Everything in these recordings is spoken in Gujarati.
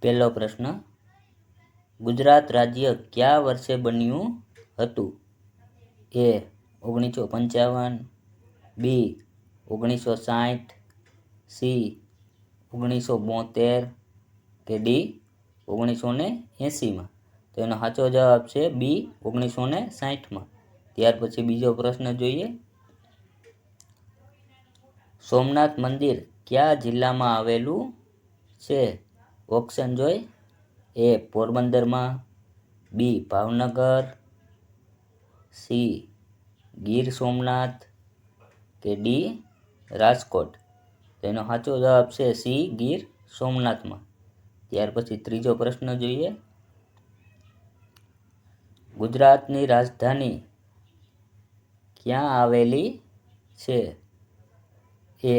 પહેલો પ્રશ્ન, ગુજરાત રાજ્ય કયા વર્ષે બન્યું હતું? એ 1955, બી 1960, સી 1972 કે ડી 1980માં? તો એનો સાચો જવાબ છે બી 1960માં. ત્યાર પછી બીજો પ્રશ્ન જોઈએ. સોમનાથ મંદિર કયા જિલ્લામાં આવેલું છે? ઓપ્શન જોઈ. એ પોરબંદરમાં, બી ભાવનગર, સી ગીર સોમનાથ કે ડી રાજકોટ? તો એનો સાચો જવાબ છે સી ગીર સોમનાથમાં. ત્યાર પછી ત્રીજો પ્રશ્ન જોઈએ. ગુજરાતની રાજધાની ક્યાં આવેલી છે? એ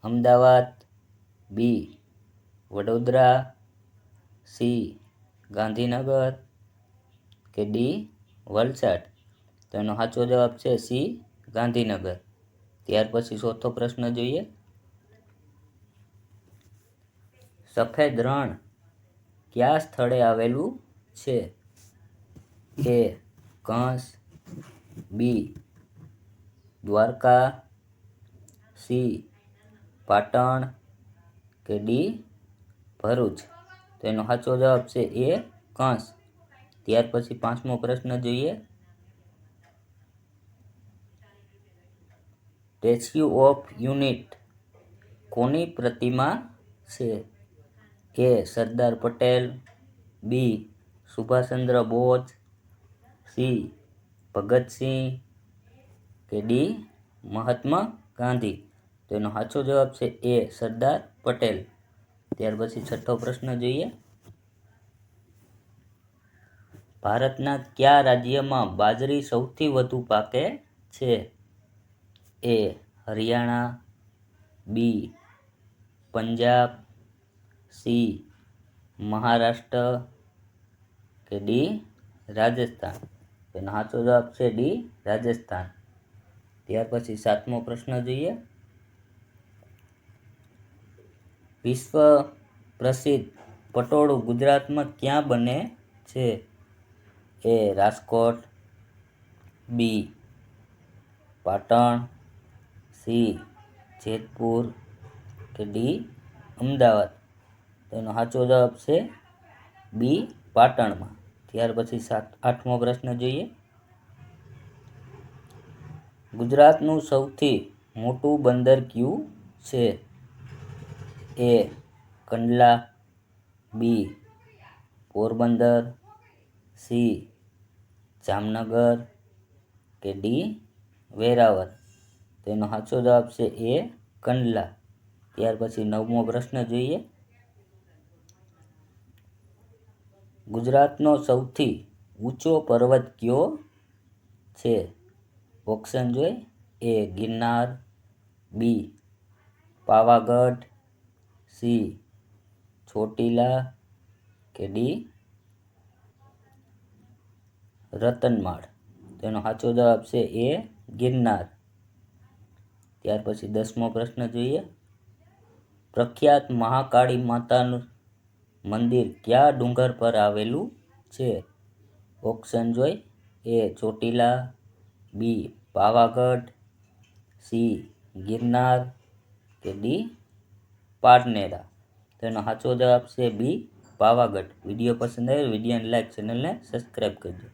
અમદાવાદ, બી વડોદરા, સી ગાંધીનગર કે ડી વલસાડ? તો એનો સાચો જવાબ છે સી ગાંધીનગર. ત્યાર પછી ચોથો પ્રશ્ન જોઈએ. સફેદ રણ કયા સ્થળે આવેલું છે? એ કંસ, બી દ્વારકા, સી પાટણ કે ડી ભરૂચ? તો એનો સાચો જવાબ છે એ કંસ. ત્યાર પછી પાંચમો પ્રશ્ન જોઈએ. સ્ટેચ્યુ ઓફ યુનિટ કોની પ્રતિમા છે? એ સરદાર પટેલ, બી સુભાષચંદ્ર બોઝ, સી ભગતસિંહ કે ડી મહાત્મા ગાંધી? તો એનો સાચો જવાબ છે એ સરદાર પટેલ. ત્યાર પછી છઠ્ઠો પ્રશ્ન જોઈએ. ભારતના કયા રાજ્યમાં બાજરી સૌથી વધુ પાકે છે? એ હરિયાણા, બી પંજાબ, સી મહારાષ્ટ્ર કે ડી રાજસ્થાન? એનો સાચો જવાબ છે ડી રાજસ્થાન. ત્યાર પછી સાતમો પ્રશ્ન જોઈએ. વિશ્વ પ્રસિદ્ધ પટોળું ગુજરાતમાં ક્યાં બને છે? એ રાજકોટ, બી પાટણ, સી જેતપુર કે ડી અમદાવાદ? તો એનો સાચો જવાબ છે બી પાટણમાં. ત્યાર પછી આઠમો પ્રશ્ન જોઈએ. ગુજરાતનું સૌથી મોટું બંદર કયું છે? એ કંડલા, બી પોરબંદર, સી જામનગર કે ડી વેરાવળ? તો એનો સાચો જવાબ છે એ કંડલા. ત્યાર પછી નવમો પ્રશ્ન જોઈએ. ગુજરાતનો સૌથી ઊંચો પર્વત કયો છે? ઓપ્શન જોઈ. એ ગિરનાર, બી પાવાગઢ, સી ચોટીલા કે ડી રતનમાળ? તો એનો સાચો જવાબ છે એ ગિરનાર. ત્યાર પછી 10મો પ્રશ્ન જોઈએ. પ્રખ્યાત મહાકાળી માતાનું મંદિર કયા ડુંગર પર આવેલું છે? ઓપ્શન જોઈ. એ ચોટીલા, બી પાવાગઢ, સી ગિરનાર કે ડી પારનેરા? તો એનો સાચો જવાબ છે બી પાવાગઢ. વિડીયો પસંદ આવ્યો વિડીયોને લાઈક, ચેનલને સબસ્ક્રાઈબ કરજો.